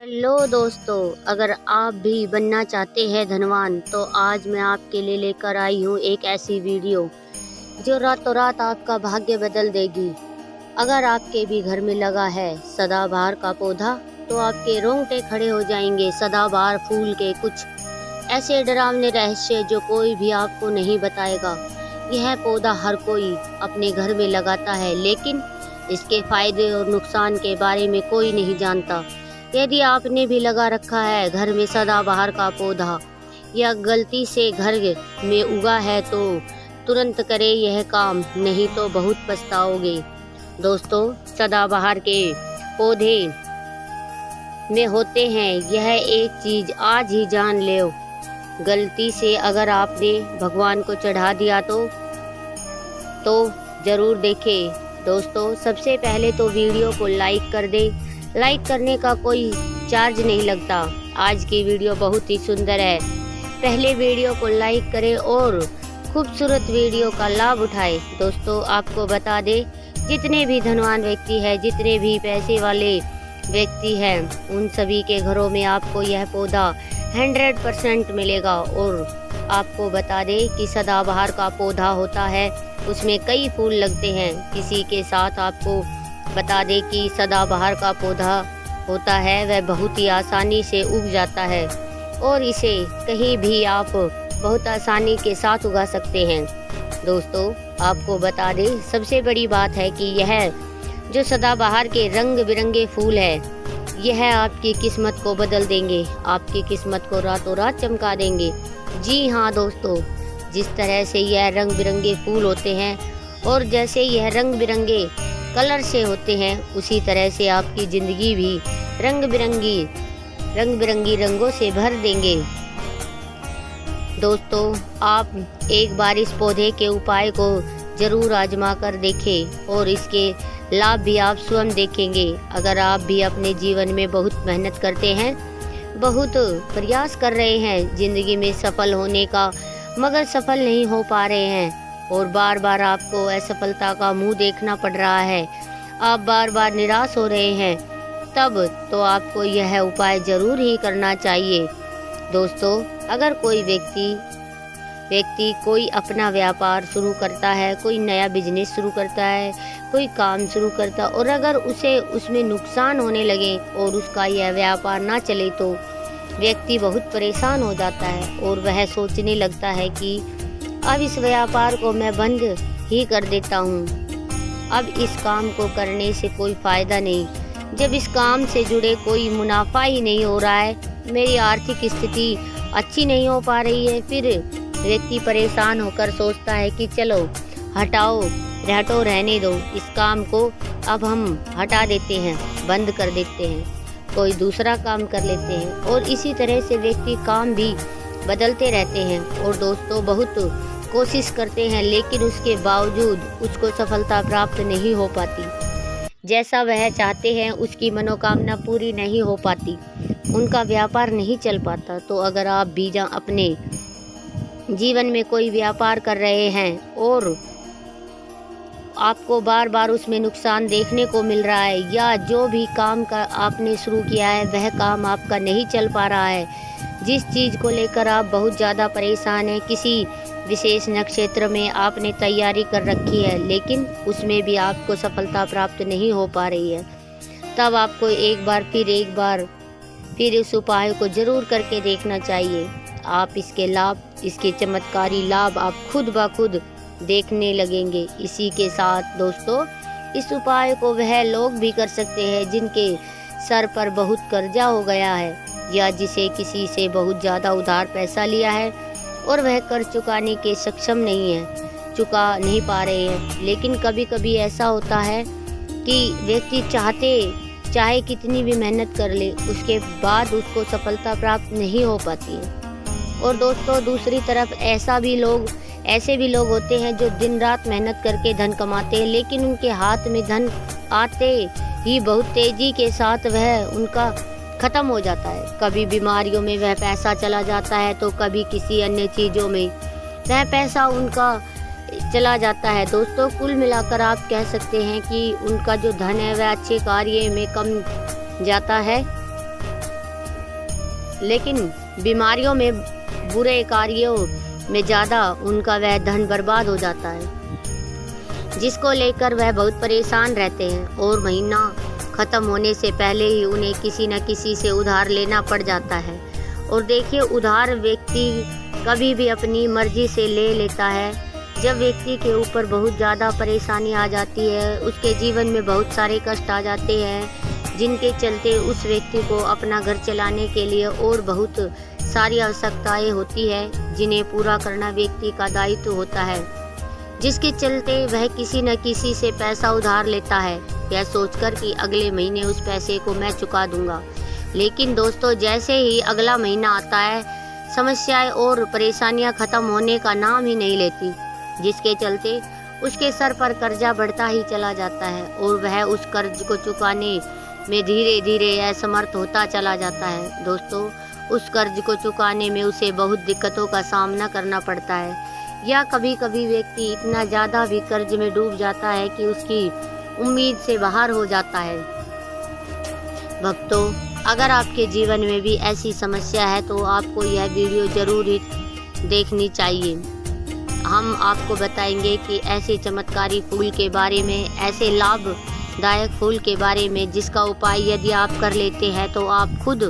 Hello दोस्तों, अगर आप भी बनना चाहते हैं धनवान तो आज मैं आपके लिए लेकर आई हूँ एक ऐसी वीडियो जो रातों रात आपका भाग्य बदल देगी। अगर आपके भी घर में लगा है सदाबहार का पौधा तो आपके रोंगटे खड़े हो जाएंगे। सदाबहार फूल के कुछ ऐसे डरावने रहस्य जो कोई भी आपको नहीं बताएगा। यह पौधा हर कोई अपने घर में लगाता है, लेकिन इसके फायदे और नुकसान के बारे में कोई नहीं जानता। यदि आपने भी लगा रखा है घर में सदाबहार का पौधा या गलती से घर में उगा है तो तुरंत करें यह काम, नहीं तो बहुत पछताओगे। दोस्तों, सदाबहार के पौधे में होते हैं यह एक चीज आज ही जान लो। गलती से अगर आपने भगवान को चढ़ा दिया तो जरूर देखें। दोस्तों, सबसे पहले तो वीडियो को लाइक कर दे। लाइक करने का कोई चार्ज नहीं लगता। आज की वीडियो बहुत ही सुंदर है। पहले वीडियो को लाइक करें और खूबसूरत वीडियो का लाभ उठाएं। दोस्तों, आपको बता दें, जितने भी धनवान व्यक्ति हैं, जितने भी पैसे वाले व्यक्ति हैं, उन सभी के घरों में आपको यह पौधा 100% मिलेगा। और आपको बता दें कि सदाबहार का पौधा होता है, उसमें कई फूल लगते हैं। किसी के साथ आपको बता दें कि सदाबहार का पौधा होता है वह बहुत ही आसानी से उग जाता है और इसे कहीं भी आप बहुत आसानी के साथ उगा सकते हैं। दोस्तों, आपको बता दें, सबसे बड़ी बात है कि यह जो सदाबहार के रंग बिरंगे फूल है यह आपकी किस्मत को बदल देंगे, आपकी किस्मत को रातों रात चमका देंगे। जी हाँ दोस्तों, जिस तरह से यह रंग बिरंगे फूल होते हैं और जैसे यह रंग बिरंगे कलर से होते हैं, उसी तरह से आपकी जिंदगी भी रंग बिरंगी रंगों से भर देंगे। दोस्तों, आप एक बार इस पौधे के उपाय को जरूर आजमा कर देखें और इसके लाभ भी आप स्वयं देखेंगे। अगर आप भी अपने जीवन में बहुत मेहनत करते हैं, बहुत प्रयास कर रहे हैं जिंदगी में सफल होने का, मगर सफल नहीं हो पा रहे हैं और बार बार आपको असफलता का मुंह देखना पड़ रहा है, आप बार बार निराश हो रहे हैं, तब तो आपको यह उपाय जरूर ही करना चाहिए। दोस्तों, अगर कोई व्यक्ति कोई अपना व्यापार शुरू करता है, कोई नया बिजनेस शुरू करता है, कोई काम शुरू करता है और अगर उसे उसमें नुकसान होने लगे और उसका यह व्यापार ना चले तो व्यक्ति बहुत परेशान हो जाता है और वह सोचने लगता है कि अब इस व्यापार को मैं बंद ही कर देता हूँ, अब इस काम को करने से कोई फायदा नहीं, जब इस काम से जुड़े कोई मुनाफा ही नहीं हो रहा है, मेरी आर्थिक स्थिति अच्छी नहीं हो पा रही है। फिर व्यक्ति परेशान होकर सोचता है कि चलो हटो रहने दो, इस काम को अब हम हटा देते हैं, बंद कर देते हैं, कोई दूसरा काम कर लेते हैं और इसी तरह से व्यक्ति काम भी बदलते रहते हैं। और दोस्तों, बहुत कोशिश करते हैं लेकिन उसके बावजूद उसको सफलता प्राप्त नहीं हो पाती, जैसा वह चाहते हैं उसकी मनोकामना पूरी नहीं हो पाती, उनका व्यापार नहीं चल पाता। तो अगर आप भी अपने जीवन में कोई व्यापार कर रहे हैं और आपको बार बार उसमें नुकसान देखने को मिल रहा है या जो भी काम का आपने शुरू किया है वह काम आपका नहीं चल पा रहा है, जिस चीज़ को लेकर आप बहुत ज़्यादा परेशान हैं, किसी विशेष नक्षत्र में आपने तैयारी कर रखी है लेकिन उसमें भी आपको सफलता प्राप्त नहीं हो पा रही है, तब आपको एक बार फिर इस उपाय को जरूर करके देखना चाहिए। आप इसके लाभ, इसके चमत्कारी लाभ आप खुद ब खुद देखने लगेंगे। इसी के साथ दोस्तों, इस उपाय को वह लोग भी कर सकते हैं जिनके सर पर बहुत कर्जा हो गया है या जिसे किसी से बहुत ज़्यादा उधार पैसा लिया है और वह कर चुकाने के सक्षम नहीं है, चुका नहीं पा रहे हैं। लेकिन कभी कभी ऐसा होता है कि व्यक्ति चाहे कितनी भी मेहनत कर ले, उसके बाद उसको सफलता प्राप्त नहीं हो पाती है। और दोस्तों, दूसरी तरफ ऐसे भी लोग होते हैं जो दिन रात मेहनत करके धन कमाते हैं लेकिन उनके हाथ में धन आते ही बहुत तेजी के साथ वह उनका खत्म हो जाता है। कभी बीमारियों में वह पैसा चला जाता है तो कभी किसी अन्य चीज़ों में वह पैसा उनका चला जाता है। दोस्तों, कुल मिलाकर आप कह सकते हैं कि उनका जो धन है वह अच्छे कार्य में कम जाता है लेकिन बीमारियों में, बुरे कार्यों में ज़्यादा उनका वह धन बर्बाद हो जाता है, जिसको लेकर वह बहुत परेशान रहते हैं और महीना ख़त्म होने से पहले ही उन्हें किसी न किसी से उधार लेना पड़ जाता है। और देखिए, उधार व्यक्ति कभी भी अपनी मर्जी से ले लेता है। जब व्यक्ति के ऊपर बहुत ज़्यादा परेशानी आ जाती है, उसके जीवन में बहुत सारे कष्ट आ जाते हैं, जिनके चलते उस व्यक्ति को अपना घर चलाने के लिए और बहुत सारी आवश्यकताएं होती है, जिन्हें पूरा करना व्यक्ति का दायित्व होता है, जिसके चलते वह किसी न किसी से पैसा उधार लेता है, यह सोचकर कि अगले महीने उस पैसे को मैं चुका दूंगा। लेकिन दोस्तों, जैसे ही अगला महीना आता है, समस्याएं और परेशानियां खत्म होने का नाम ही नहीं लेती, जिसके चलते उसके सर पर कर्जा बढ़ता ही चला जाता है और वह उस कर्ज को चुकाने में धीरे धीरे असमर्थ होता चला जाता है। दोस्तों, उस कर्ज को चुकाने में उसे बहुत दिक्कतों का सामना करना पड़ता है, या कभी कभी व्यक्ति इतना ज़्यादा भी कर्ज में डूब जाता है कि उसकी उम्मीद से बाहर हो जाता है। भक्तों, अगर आपके जीवन में भी ऐसी समस्या है तो आपको यह वीडियो जरूर ही देखनी चाहिए। हम आपको बताएंगे कि ऐसे चमत्कारी फूल के बारे में, ऐसे लाभदायक फूल के बारे में, जिसका उपाय यदि आप कर लेते हैं तो आप खुद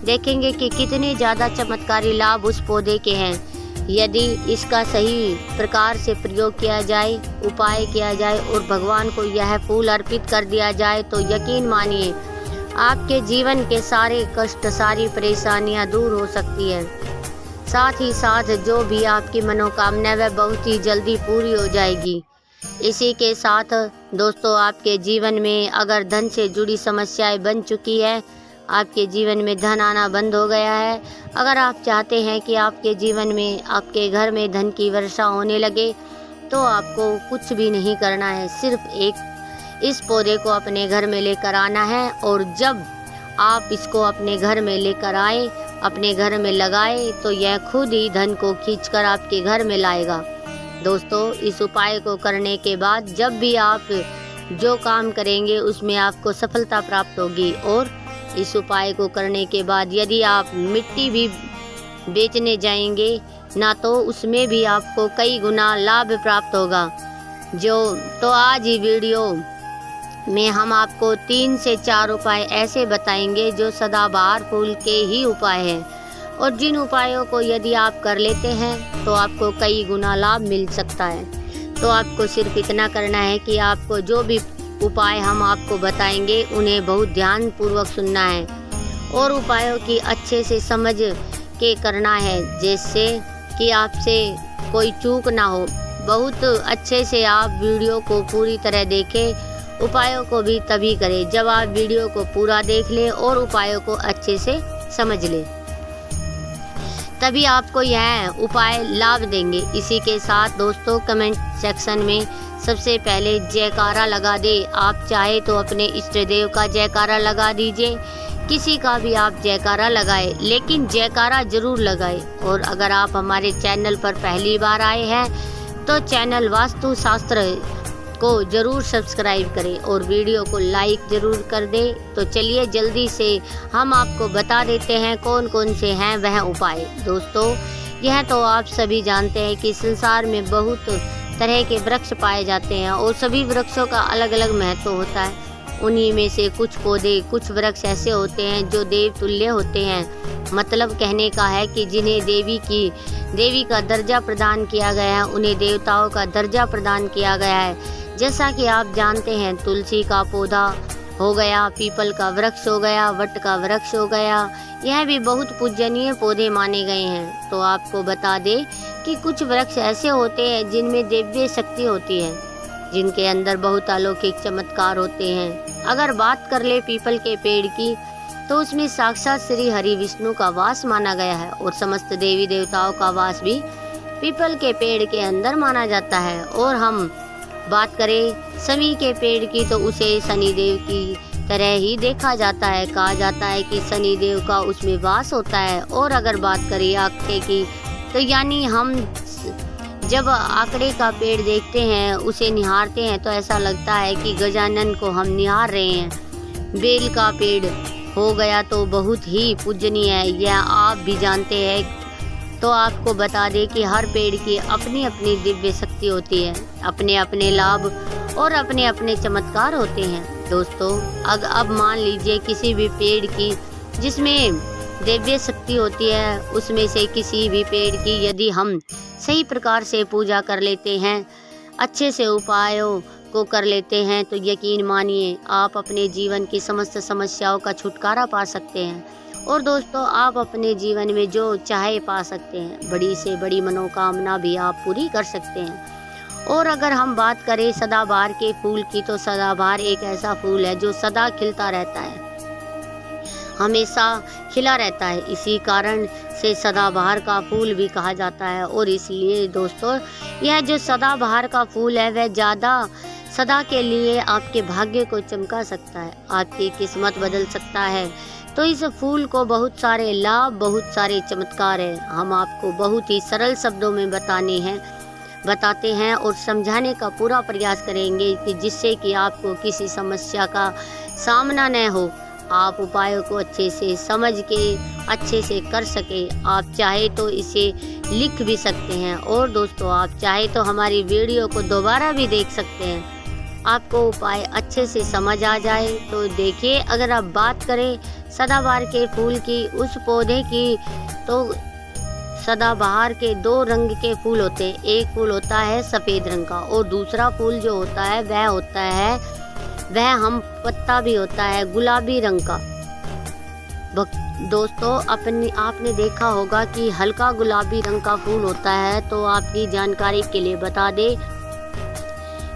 देखेंगे कि कितने ज़्यादा चमत्कारी लाभ उस पौधे के हैं। यदि इसका सही प्रकार से प्रयोग किया जाए, उपाय किया जाए और भगवान को यह फूल अर्पित कर दिया जाए तो यकीन मानिए आपके जीवन के सारे कष्ट, सारी परेशानियां दूर हो सकती है। साथ ही साथ जो भी आपकी मनोकामना वह बहुत ही जल्दी पूरी हो जाएगी। इसी के साथ दोस्तों, आपके जीवन में अगर धन से जुड़ी समस्याएं बन चुकी है, आपके जीवन में धन आना बंद हो गया है, अगर आप चाहते हैं कि आपके जीवन में, आपके घर में धन की वर्षा होने लगे, तो आपको कुछ भी नहीं करना है, सिर्फ इस पौधे को अपने घर में लेकर आना है। और जब आप इसको अपने घर में लेकर आए, अपने घर में लगाए, तो यह खुद ही धन को खींचकर आपके घर में लाएगा। दोस्तों, इस उपाय को करने के बाद जब भी आप जो काम करेंगे उसमें आपको सफलता प्राप्त होगी। और इस उपाय को करने के बाद यदि आप मिट्टी भी बेचने जाएंगे ना, तो उसमें भी आपको कई गुना लाभ प्राप्त होगा। तो आज ही वीडियो में हम आपको 3 से 4 उपाय ऐसे बताएंगे जो सदाबहार फूल के ही उपाय हैं, और जिन उपायों को यदि आप कर लेते हैं तो आपको कई गुना लाभ मिल सकता है। तो आपको सिर्फ इतना करना है कि आपको जो भी उपाय हम आपको बताएंगे उन्हें बहुत ध्यान पूर्वक सुनना है और उपायों की अच्छे से समझ के करना है, जिससे कि आपसे कोई चूक ना हो। बहुत अच्छे से आप वीडियो को पूरी तरह देखें, उपायों को भी तभी करें जब आप वीडियो को पूरा देख लें और उपायों को अच्छे से समझ लें, तभी आपको यह उपाय लाभ देंगे। इसी के साथ दोस्तों, कमेंट सेक्शन में सबसे पहले जयकारा लगा दे। आप चाहे तो अपने इष्ट देव का जयकारा लगा दीजिए, किसी का भी आप जयकारा लगाए, लेकिन जयकारा जरूर लगाए। और अगर आप हमारे चैनल पर पहली बार आए हैं तो चैनल वास्तु शास्त्र को जरूर सब्सक्राइब करें और वीडियो को लाइक जरूर कर दें। तो चलिए जल्दी से हम आपको बता देते हैं कौन कौन से हैं वह उपाय। दोस्तों, यह तो आप सभी जानते हैं कि संसार में बहुत तरह के वृक्ष पाए जाते हैं और सभी वृक्षों का अलग अलग महत्व होता है। उन्हीं में से कुछ पौधे, कुछ वृक्ष ऐसे होते हैं जो देव तुल्य होते हैं। मतलब कहने का है कि जिन्हें देवी का दर्जा प्रदान किया गया है, उन्हें देवताओं का दर्जा प्रदान किया गया है। जैसा कि आप जानते हैं, तुलसी का पौधा हो गया, पीपल का वृक्ष हो गया, वट का वृक्ष हो गया, यह भी बहुत पूजनीय पौधे माने गए हैं। तो आपको बता दें कि कुछ वृक्ष ऐसे होते हैं जिनमें दिव्य शक्ति होती है, जिनके अंदर बहुत अलौकिक चमत्कार होते हैं। अगर बात कर ले पीपल के पेड़ की, तो उसमें साक्षात श्री हरि विष्णु का वास माना गया है और समस्त देवी देवताओं का वास भी पीपल के पेड़ के अंदर माना जाता है। और हम बात करें शमी के पेड़ की, तो उसे शनिदेव की तरह ही देखा जाता है। कहा जाता है कि शनिदेव का उसमें वास होता है। और अगर बात करें आंकड़े की, तो यानी हम जब आंकड़े का पेड़ देखते हैं, उसे निहारते हैं, तो ऐसा लगता है कि गजानन को हम निहार रहे हैं। बेल का पेड़ हो गया तो बहुत ही पूजनीय है, यह आप भी जानते हैं। तो आपको बता दें कि हर पेड़ की अपनी अपनी दिव्य शक्ति होती है, अपने अपने लाभ और अपने अपने चमत्कार होते हैं दोस्तों। अब मान लीजिए किसी भी पेड़ की जिसमें दिव्य शक्ति होती है, उसमें से किसी भी पेड़ की यदि हम सही प्रकार से पूजा कर लेते हैं, अच्छे से उपायों को कर लेते हैं, तो यकीन मानिए आप अपने जीवन की समस्त समस्याओं का छुटकारा पा सकते हैं। और दोस्तों, आप अपने जीवन में जो चाहे पा सकते हैं, बड़ी से बड़ी मनोकामना भी आप पूरी कर सकते हैं। और अगर हम बात करें सदाबहार के फूल की, तो सदाबहार एक ऐसा फूल है जो सदा खिलता रहता है, हमेशा खिला रहता है। इसी कारण से सदाबहार का फूल भी कहा जाता है। और इसलिए दोस्तों, यह जो सदाबहार का फूल है वह ज़्यादा सदा के लिए आपके भाग्य को चमका सकता है, आपकी किस्मत बदल सकता है। तो इस फूल को बहुत सारे लाभ, बहुत सारे चमत्कार है, हम आपको बहुत ही सरल शब्दों में बताते हैं और समझाने का पूरा प्रयास करेंगे कि जिससे कि आपको किसी समस्या का सामना न हो, आप उपायों को अच्छे से समझ के अच्छे से कर सके। आप चाहे तो इसे लिख भी सकते हैं, और दोस्तों आप चाहे तो हमारी वीडियो को दोबारा भी देख सकते हैं, आपको उपाय अच्छे से समझ आ जाए। तो देखिए, अगर आप बात करें सदाबहार के फूल की, उस पौधे की, तो सदाबहार के 2 रंग के फूल होते हैं। एक फूल होता है सफ़ेद रंग का, और दूसरा फूल जो होता है वह हम पत्ता भी होता है गुलाबी रंग का। दोस्तों, आपने देखा होगा कि हल्का गुलाबी रंग का फूल होता है। तो आपकी जानकारी के लिए बता दे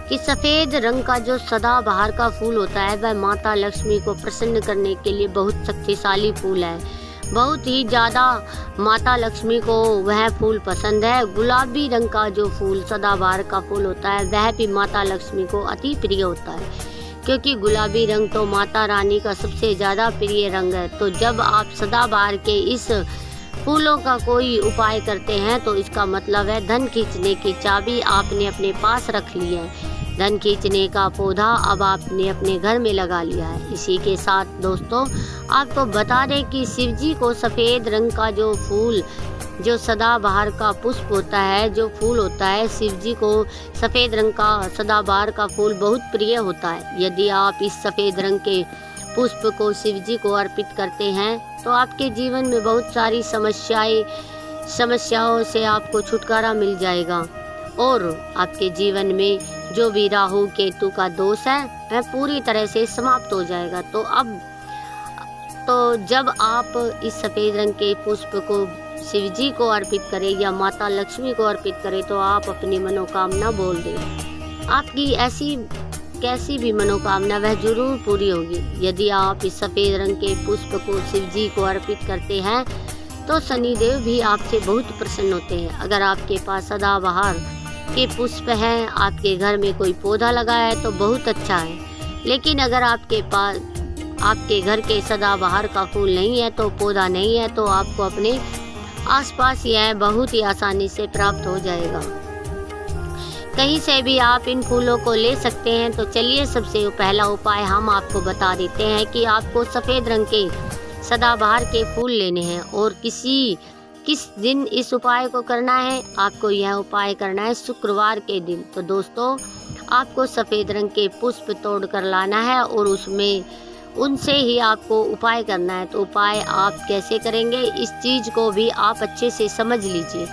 कि सफ़ेद रंग का जो सदाबहार का फूल होता है वह माता लक्ष्मी को प्रसन्न करने के लिए बहुत शक्तिशाली फूल है, बहुत ही ज़्यादा माता लक्ष्मी को वह फूल पसंद है। गुलाबी रंग का जो फूल सदाबहार का फूल होता है वह भी माता लक्ष्मी को अति प्रिय होता है, क्योंकि गुलाबी रंग तो माता रानी का सबसे ज़्यादा प्रिय रंग है। तो जब आप सदाबहार के इस फूलों का कोई उपाय करते हैं, तो इसका मतलब है धन खींचने की चाबी आपने अपने पास रख ली है, धन खींचने का पौधा अब आपने अपने घर में लगा लिया है। इसी के साथ दोस्तों, आपको बता दें कि शिवजी को सफ़ेद रंग का जो फूल, जो सदाबहार का पुष्प होता है, जो फूल होता है, शिवजी को सफ़ेद रंग का सदाबहार का फूल बहुत प्रिय होता है। यदि आप इस सफ़ेद रंग के पुष्प को शिवजी को अर्पित करते हैं, तो आपके जीवन में बहुत सारी समस्याओं से आपको छुटकारा मिल जाएगा, और आपके जीवन में जो भी राहु केतु का दोष है वह पूरी तरह से समाप्त हो जाएगा। तो जब आप इस सफ़ेद रंग के पुष्प को शिवजी को अर्पित करें या माता लक्ष्मी को अर्पित करें, तो आप अपनी मनोकामना बोल दें। आपकी ऐसी कैसी भी मनोकामना वह जरूर पूरी होगी। यदि आप इस सफ़ेद रंग के पुष्प को शिवजी को अर्पित करते हैं, तो शनिदेव भी आपसे बहुत प्रसन्न होते हैं। अगर आपके पास सदाबहार के पुष्प हैं, आपके घर में कोई पौधा लगा है, तो बहुत अच्छा है। लेकिन अगर आपके घर के सदाबहार का फूल नहीं है, तो पौधा नहीं है, तो आपको अपने आसपास यह बहुत ही आसानी से प्राप्त हो जाएगा। कहीं से भी आप इन फूलों को ले सकते हैं। तो चलिए, सबसे पहला उपाय हम आपको बता देते हैं कि आपको सफ़ेद रंग के सदाबहार के फूल लेने हैं, और किस दिन इस उपाय को करना है। आपको यह उपाय करना है शुक्रवार के दिन। तो दोस्तों, आपको सफ़ेद रंग के पुष्प तोड़ कर लाना है, और उनसे ही आपको उपाय करना है। तो उपाय आप कैसे करेंगे, इस चीज़ को भी आप अच्छे से समझ लीजिए।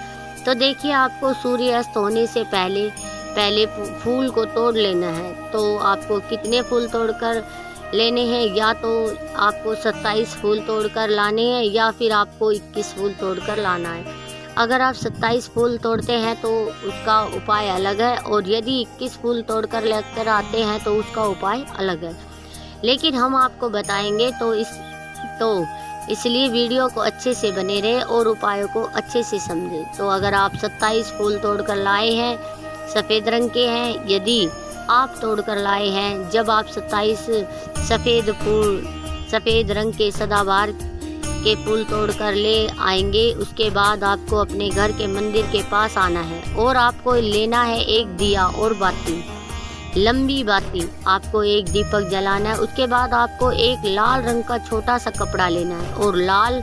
तो देखिए, आपको सूर्यास्त होने से पहले फूल को तोड़ लेना है। तो आपको कितने फूल तोड़कर लेने हैं, या तो आपको 27 फूल तोड़कर लाने हैं, या फिर आपको 21 फूल तोड़कर लाना है। अगर आप 27 फूल तोड़ते हैं तो उसका उपाय अलग है, और यदि 21 फूल तोड़कर लेकर आते हैं तो उसका उपाय अलग है। लेकिन हम आपको बताएंगे, तो इसलिए वीडियो को अच्छे से बने रहे और उपायों को अच्छे से समझें। तो अगर आप 27 फूल तोड़कर लाए हैं, सफ़ेद रंग के हैं, यदि आप तोड़कर लाए हैं, जब आप 27 सफ़ेद रंग के सदाबहार के फूल तोड़कर ले आएंगे, उसके बाद आपको अपने घर के मंदिर के पास आना है, और आपको लेना है एक दिया और बाती। लंबी बाती आपको एक दीपक जलाना है। उसके बाद आपको एक लाल रंग का छोटा सा कपड़ा लेना है और लाल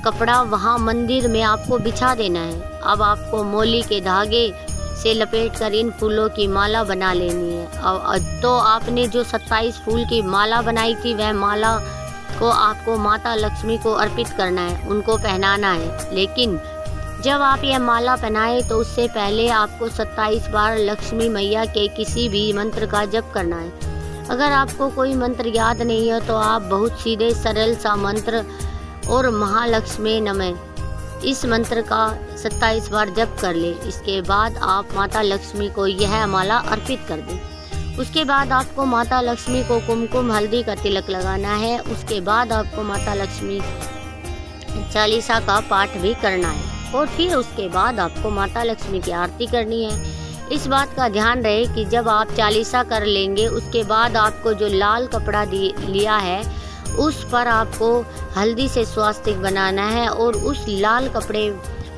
कपड़ा वहाँ मंदिर में आपको बिछा देना है। अब आपको मोली के धागे से लपेटकर इन फूलों की माला बना लेनी है। तो आपने जो 27 फूल की माला बनाई थी वह माला को आपको माता लक्ष्मी को अर्पित करना है, उनको पहनाना है। लेकिन जब आप यह माला पहनाए तो उससे पहले आपको 27 बार लक्ष्मी मैया के किसी भी मंत्र का जप करना है। अगर आपको कोई मंत्र याद नहीं है तो आप बहुत सीधे सरल सा मंत्र और महालक्ष्मी नमः इस मंत्र का 27 बार जप कर ले। इसके बाद आप माता लक्ष्मी को यह माला अर्पित कर दें। उसके बाद आपको माता लक्ष्मी को कुमकुम हल्दी का तिलक लगाना है। उसके बाद आपको माता लक्ष्मी चालीसा का पाठ भी करना है और फिर उसके बाद आपको माता लक्ष्मी की आरती करनी है। इस बात का ध्यान रहे कि जब आप चालीसा कर लेंगे उसके बाद आपको जो लाल कपड़ा लिया है उस पर आपको हल्दी से स्वास्तिक बनाना है और उस लाल कपड़े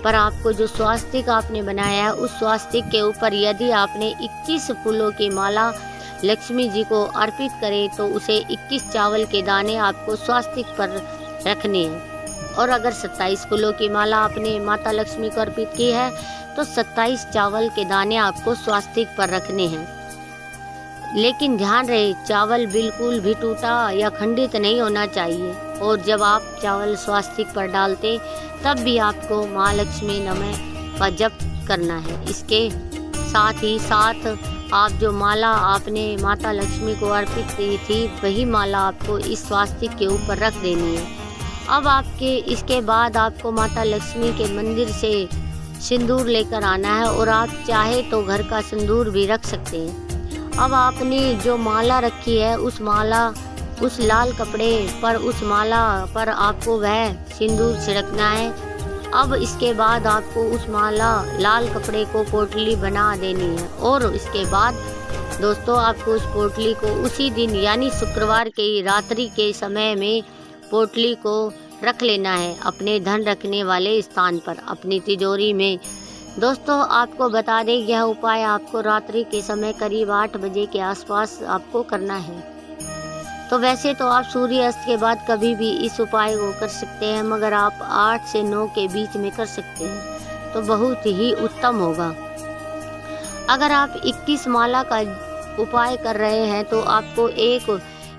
पर आपको जो स्वास्तिक आपने बनाया है उस स्वास्तिक के ऊपर यदि आपने 21 फूलों की माला लक्ष्मी जी को अर्पित करे तो उसे 21 चावल के दाने आपको स्वास्तिक पर रखने हैं। और अगर 27 फूलों की माला आपने माता लक्ष्मी को अर्पित की है तो 27 चावल के दाने आपको स्वास्तिक पर रखने हैं। लेकिन ध्यान रहे चावल बिल्कुल भी टूटा या खंडित नहीं होना चाहिए। और जब आप चावल स्वास्तिक पर डालते तब भी आपको महालक्ष्मी नमः का जप करना है। इसके साथ ही साथ आप जो माला आपने माता लक्ष्मी को अर्पित की थी वही माला आपको इस स्वास्तिक के ऊपर रख देनी है। अब इसके बाद आपको माता लक्ष्मी के मंदिर से सिंदूर लेकर आना है और आप चाहे तो घर का सिंदूर भी रख सकते हैं। अब आपने जो माला रखी है उस लाल कपड़े पर उस माला पर आपको वह सिंदूर छिड़कना है। अब इसके बाद आपको उस लाल कपड़े को पोटली बना देनी है और इसके बाद दोस्तों आपको उस पोटली को उसी दिन यानी शुक्रवार के रात्रि के समय में पोटली को रख लेना है अपने धन रखने वाले स्थान पर अपनी तिजोरी में। दोस्तों आपको बता दें यह उपाय आपको रात्रि के समय करीब 8 बजे के आसपास आपको करना है। तो वैसे तो आप सूर्यास्त के बाद कभी भी इस उपाय को कर सकते हैं, मगर आप 8 से 9 के बीच में कर सकते हैं तो बहुत ही उत्तम होगा। अगर आप 21 माला का उपाय कर रहे हैं तो आपको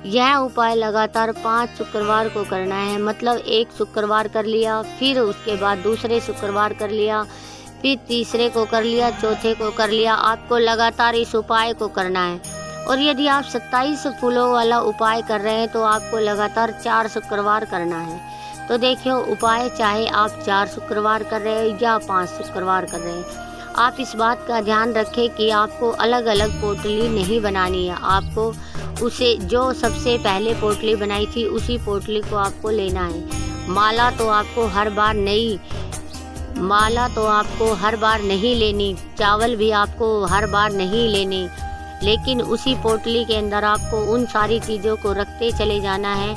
यह उपाय लगातार 5 शुक्रवार को करना है। मतलब एक शुक्रवार कर लिया, फिर उसके बाद दूसरे शुक्रवार कर लिया, फिर तीसरे को कर लिया, चौथे को कर लिया। आपको लगातार इस उपाय को करना है। और यदि आप 27 फूलों वाला उपाय कर रहे हैं तो आपको लगातार 4 शुक्रवार करना है। तो देखिए उपाय चाहे आप 4 शुक्रवार कर रहे हैं या 5 शुक्रवार कर रहे हैं, आप इस बात का ध्यान रखें कि आपको अलग अलग पोटली नहीं बनानी है। आपको उसे जो सबसे पहले पोटली बनाई थी उसी पोटली को आपको लेना है। माला तो आपको हर बार नहीं लेनी, चावल भी आपको हर बार नहीं लेने, लेकिन उसी पोटली के अंदर आपको उन सारी चीज़ों को रखते चले जाना है।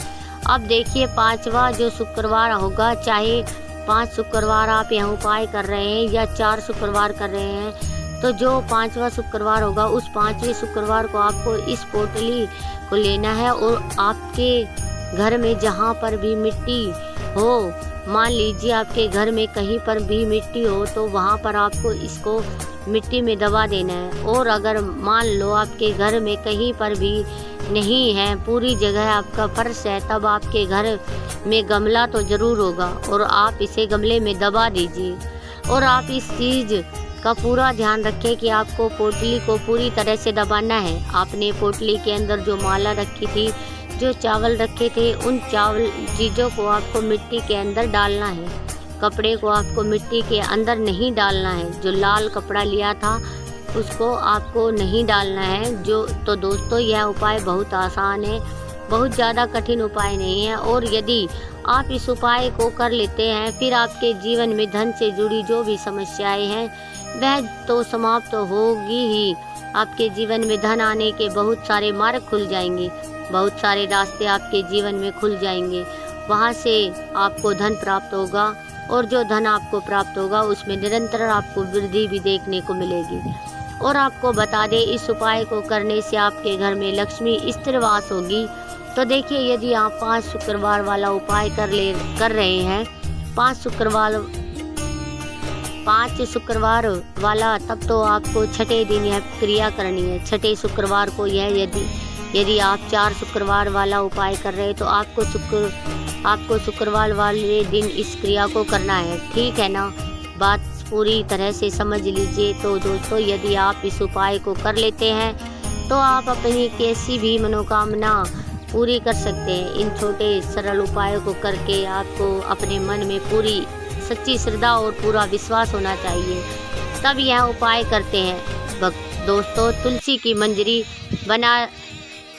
अब देखिए 5वां जो शुक्रवार होगा, चाहे 5 शुक्रवार आप यह उपाय कर रहे हैं या 4 शुक्रवार कर रहे हैं, तो जो 5वां शुक्रवार होगा उस 5वें शुक्रवार को आपको इस पोटली को लेना है और आपके घर में जहाँ पर भी मिट्टी हो, मान लीजिए आपके घर में कहीं पर भी मिट्टी हो तो वहाँ पर आपको इसको मिट्टी में दबा देना है। और अगर मान लो आपके घर में कहीं पर भी नहीं है, पूरी जगह आपका फर्श है, तब आपके घर में गमला तो ज़रूर होगा और आप इसे गमले में दबा दीजिए। और आप इस चीज़ का पूरा ध्यान रखें कि आपको पोटली को पूरी तरह से दबाना है। आपने पोटली के अंदर जो माला रखी थी, जो चावल रखे थे, उन चीज़ों को आपको मिट्टी के अंदर डालना है। कपड़े को आपको मिट्टी के अंदर नहीं डालना है। जो लाल कपड़ा लिया था उसको आपको नहीं डालना है। तो दोस्तों यह उपाय बहुत आसान है, बहुत ज़्यादा कठिन उपाय नहीं है। और यदि आप इस उपाय को कर लेते हैं फिर आपके जीवन में धन से जुड़ी जो भी समस्याएं हैं वह तो समाप्त तो होगी ही। आपके जीवन में धन आने के बहुत सारे मार्ग खुल जाएंगे, बहुत सारे रास्ते आपके जीवन में खुल जाएंगे। वहाँ से आपको धन प्राप्त होगा और जो धन आपको प्राप्त होगा उसमें निरंतर आपको वृद्धि भी देखने को मिलेगी। और आपको बता दें, इस उपाय को करने से आपके घर में लक्ष्मी स्थिर वास होगी। तो देखिए, यदि आप 5 शुक्रवार वाला उपाय कर रहे हैं, 5 शुक्रवार वाला, तब तो आपको छठे दिन यह क्रिया करनी है। छठे शुक्रवार को यह यदि आप 4 शुक्रवार वाला उपाय कर रहे हैं तो आपको शुक्रवार वाले दिन इस क्रिया को करना है। ठीक है ना, बात पूरी तरह से समझ लीजिए। तो दोस्तों, यदि आप इस उपाय को कर लेते हैं तो आप अपनी कैसी भी मनोकामना पूरी कर सकते हैं। इन छोटे सरल उपायों को करके आपको अपने मन में पूरी सच्ची श्रद्धा और पूरा विश्वास होना चाहिए, तब यह उपाय करते हैं। दोस्तों, तुलसी की मंजरी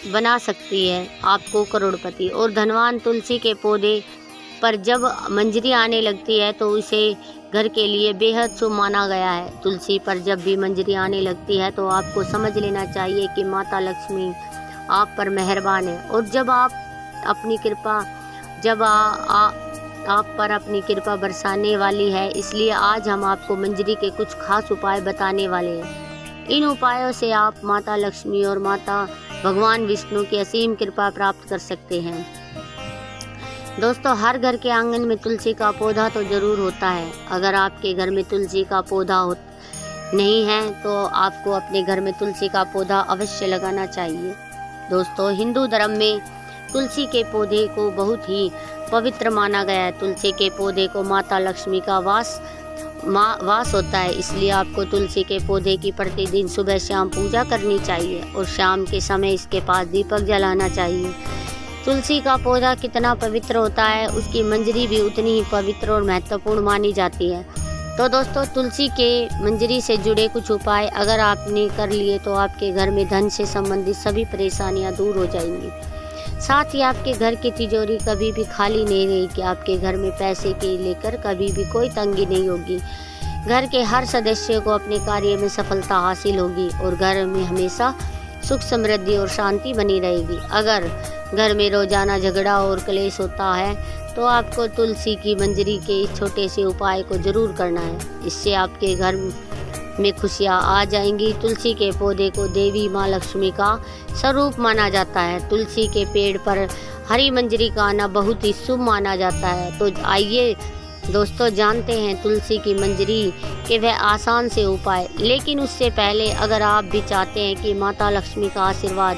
बना सकती है आपको करोड़पति और धनवान। तुलसी के पौधे पर जब मंजरी आने लगती है तो उसे घर के लिए बेहद शुभ माना गया है। तुलसी पर जब भी मंजरी आने लगती है तो आपको समझ लेना चाहिए कि माता लक्ष्मी आप पर मेहरबान है और जब आप पर अपनी कृपा बरसाने वाली है। इसलिए आज हम आपको मंजरी के कुछ खास उपाय बताने वाले हैं। इन उपायों से आप माता लक्ष्मी और माता भगवान विष्णु की असीम कृपा प्राप्त कर सकते हैं। दोस्तों, हर घर के आंगन में तुलसी का पौधा तो जरूर होता है। अगर आपके घर में तुलसी का पौधा नहीं है तो आपको अपने घर में तुलसी का पौधा अवश्य लगाना चाहिए। दोस्तों, हिंदू धर्म में तुलसी के पौधे को बहुत ही पवित्र माना गया है। तुलसी के पौधे को माता लक्ष्मी का वास होता है। इसलिए आपको तुलसी के पौधे की प्रतिदिन सुबह शाम पूजा करनी चाहिए और शाम के समय इसके पास दीपक जलाना चाहिए। तुलसी का पौधा कितना पवित्र होता है, उसकी मंजरी भी उतनी ही पवित्र और महत्वपूर्ण मानी जाती है। तो दोस्तों, तुलसी के मंजरी से जुड़े कुछ उपाय अगर आपने कर लिए तो आपके घर में धन से संबंधित सभी परेशानियां दूर हो जाएंगी। साथ ही आपके घर की तिजोरी कभी भी खाली नहीं रहेगी। आपके घर में पैसे के लेकर कभी भी कोई तंगी नहीं होगी। घर के हर सदस्य को अपने कार्य में सफलता हासिल होगी और घर में हमेशा सुख समृद्धि और शांति बनी रहेगी। अगर घर में रोजाना झगड़ा और क्लेश होता है तो आपको तुलसी की मंजरी के इस छोटे से उपाय को जरूर करना है। इससे आपके घर में खुशियाँ आ जाएंगी। तुलसी के पौधे को देवी माँ लक्ष्मी का स्वरूप माना जाता है। तुलसी के पेड़ पर हरी मंजरी का आना बहुत ही शुभ माना जाता है। तो आइए दोस्तों, जानते हैं तुलसी की मंजरी के वह आसान से उपाय। लेकिन उससे पहले अगर आप भी चाहते हैं कि माता लक्ष्मी का आशीर्वाद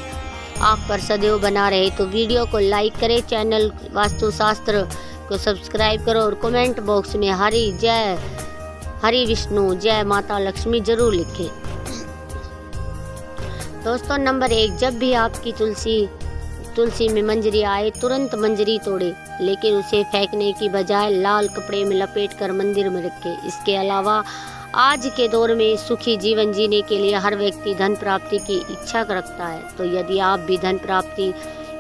आप पर सदैव बना रहे तो वीडियो को लाइक करें, चैनल वास्तुशास्त्र को सब्सक्राइब करो और कमेंट बॉक्स में हरि विष्णु जय माता लक्ष्मी जरूर लिखें। दोस्तों, नंबर 1, जब भी आपकी तुलसी में मंजरी आए तुरंत मंजरी तोड़े, लेकिन उसे फेंकने की बजाय लाल कपड़े में लपेटकर मंदिर में रखें। इसके अलावा आज के दौर में सुखी जीवन जीने के लिए हर व्यक्ति धन प्राप्ति की इच्छा रखता है। तो यदि आप भी धन प्राप्ति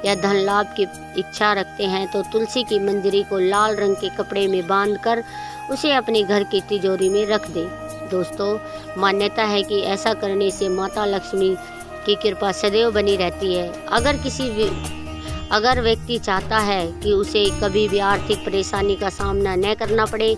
या धन लाभ की इच्छा रखते हैं तो तुलसी की मंजरी को लाल रंग के कपड़े में बांधकर उसे अपने घर की तिजोरी में रख दें। दोस्तों, मान्यता है कि ऐसा करने से माता लक्ष्मी की कृपा सदैव बनी रहती है। अगर व्यक्ति चाहता है कि उसे कभी भी आर्थिक परेशानी का सामना न करना पड़े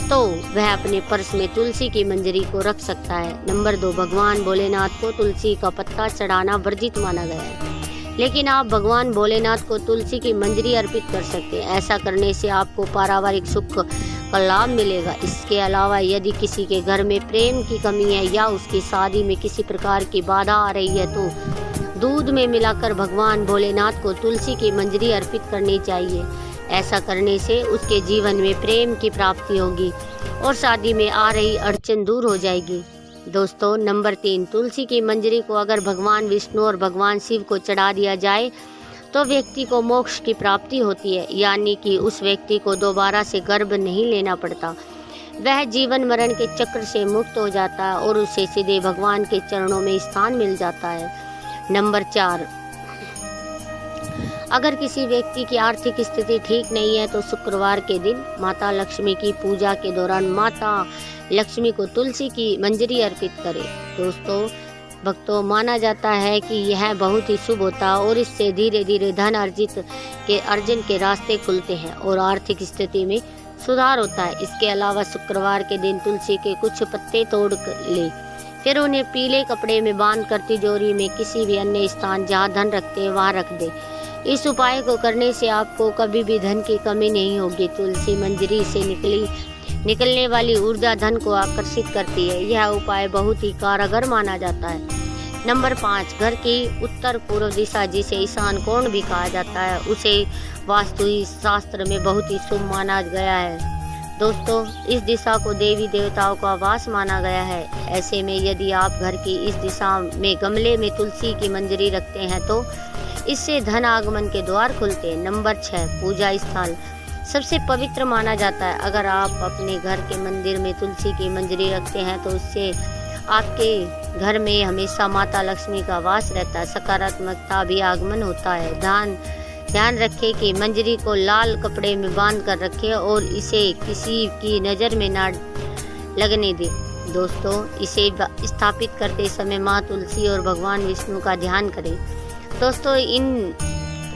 तो वह अपने पर्स में तुलसी की मंजरी को रख सकता है। नंबर 2, भगवान भोलेनाथ को तुलसी का पत्ता चढ़ाना वर्जित माना गया है, लेकिन आप भगवान भोलेनाथ को तुलसी की मंजरी अर्पित कर सकते हैं। ऐसा करने से आपको पारिवारिक सुख का लाभ मिलेगा। इसके अलावा यदि किसी के घर में प्रेम की कमी है या उसकी शादी में किसी प्रकार की बाधा आ रही है तो दूध में मिलाकर भगवान भोलेनाथ को तुलसी की मंजरी अर्पित करनी चाहिए। ऐसा करने से उसके जीवन में प्रेम की प्राप्ति होगी और शादी में आ रही अड़चन दूर हो जाएगी। दोस्तों, नंबर 3, तुलसी की मंजरी को अगर भगवान विष्णु और भगवान शिव को चढ़ा दिया जाए तो व्यक्ति को मोक्ष की प्राप्ति होती है, यानी कि उस व्यक्ति को दोबारा से गर्भ नहीं लेना पड़ता। वह जीवन मरण के चक्र से मुक्त हो जाता है और उसे सीधे भगवान के चरणों में स्थान मिल जाता है। नंबर 4, अगर किसी व्यक्ति की आर्थिक स्थिति ठीक नहीं है तो शुक्रवार के दिन माता लक्ष्मी की पूजा के दौरान माता लक्ष्मी को तुलसी की मंजरी अर्पित करें। दोस्तों भक्तों, माना जाता है कि यह बहुत ही शुभ होता है और इससे धीरे धीरे धन अर्जन के रास्ते खुलते हैं और आर्थिक स्थिति में सुधार होता है। इसके अलावा शुक्रवार के दिन तुलसी के कुछ पत्ते तोड़ ले फिर उन्हें पीले कपड़े में बांधकर तिजोरी में किसी भी अन्य स्थान जहाँ धन रखते हैं वहाँ रख दे। इस उपाय को करने से आपको कभी भी धन की कमी नहीं होगी। तुलसी मंजरी से निकलने वाली ऊर्जा धन को आकर्षित करती है। यह उपाय बहुत ही कारगर माना जाता है। नंबर 5, घर की उत्तर पूर्व दिशा, जिसे ईशान कोण भी कहा जाता है, उसे वास्तु शास्त्र में बहुत ही शुभ माना गया है। दोस्तों, इस दिशा को देवी देवताओं का वास माना गया है। ऐसे में यदि आप घर की इस दिशा में गमले में तुलसी की मंजरी रखते हैं तो इससे धन आगमन के द्वार खुलते हैं। नंबर 6, पूजा स्थल सबसे पवित्र माना जाता है। अगर आप अपने घर के मंदिर में तुलसी की मंजरी रखते हैं तो उससे आपके घर में हमेशा माता लक्ष्मी का वास रहता है, सकारात्मकता भी आगमन होता है। ध्यान रखें कि मंजरी को लाल कपड़े में बांध कर रखें और इसे किसी की नज़र में ना लगने दें। दोस्तों, इसे स्थापित करते समय माँ तुलसी और भगवान विष्णु का ध्यान करें। दोस्तों, इन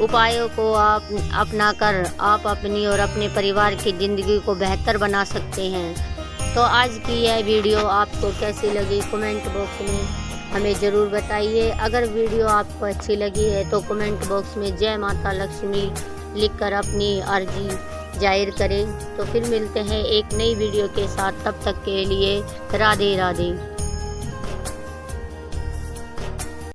उपायों को आप अपनाकर आप अपनी और अपने परिवार की ज़िंदगी को बेहतर बना सकते हैं। तो आज की यह वीडियो आपको कैसी लगी कमेंट बॉक्स में हमें ज़रूर बताइए। अगर वीडियो आपको अच्छी लगी है तो कमेंट बॉक्स में जय माता लक्ष्मी लिखकर अपनी अर्जी जाहिर करें। तो फिर मिलते हैं एक नई वीडियो के साथ, तब तक के लिए राधे राधे।